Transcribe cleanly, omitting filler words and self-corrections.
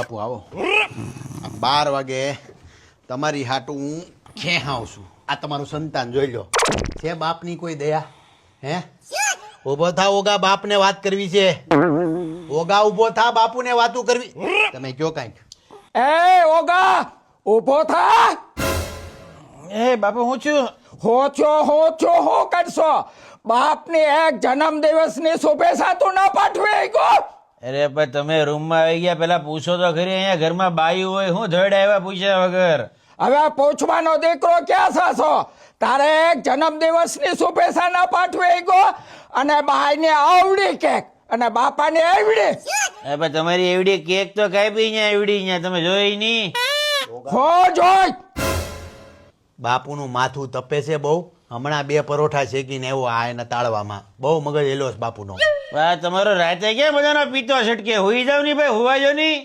બાપુ આવો 12 વાગે તમારી હાટું હું ખેહાઉં છું આ તમારું સંતાન જોઈ લો છે બાપની કોઈ દયા હે ઊભો થા ઓગા બાપને વાત કરવી છે ઓગા ઊભો થા બાપુને વાતું કરવી તમે કયો કાંઈક એ ઓગા ઊભો થા એ બાપુ હું છું હો કરશો બાપની એક જન્મ દિવસની શુભેચ્છા તું ના પાઠવે ગો અરે પણ તમે રૂમમાં આવી ગયા પેલા પૂછો તો ખરી અહીંયા ઘરમાં બાઈ હોય હું ધડ આવ્યા પૂછ્યા વગર હવે પૂછવાનો દીકરો ક્યાં સાસો તારે એક જન્મ દિવસની શુભેચ્છા ના પાઠવે ગો અને બાઈને આવડી કેક અને બાપાને આવડી એ પણ તમારી એવડી કેક તો કાપી અહીંયા એવડી અહીંયા તમે જોઈ નહીં હો જોઈ બાપુનું માથું તપે છે બહુ હમણાં 2 પરોઠા શેકીને એવો આ એના તાળવામાં બહુ મગજ એલો છે બાપુનો તમારો રાતે ક્યાં બધાનો પીતો છટકે હુઈ જાવ નહીં ભાઈ હુવાજો નહીં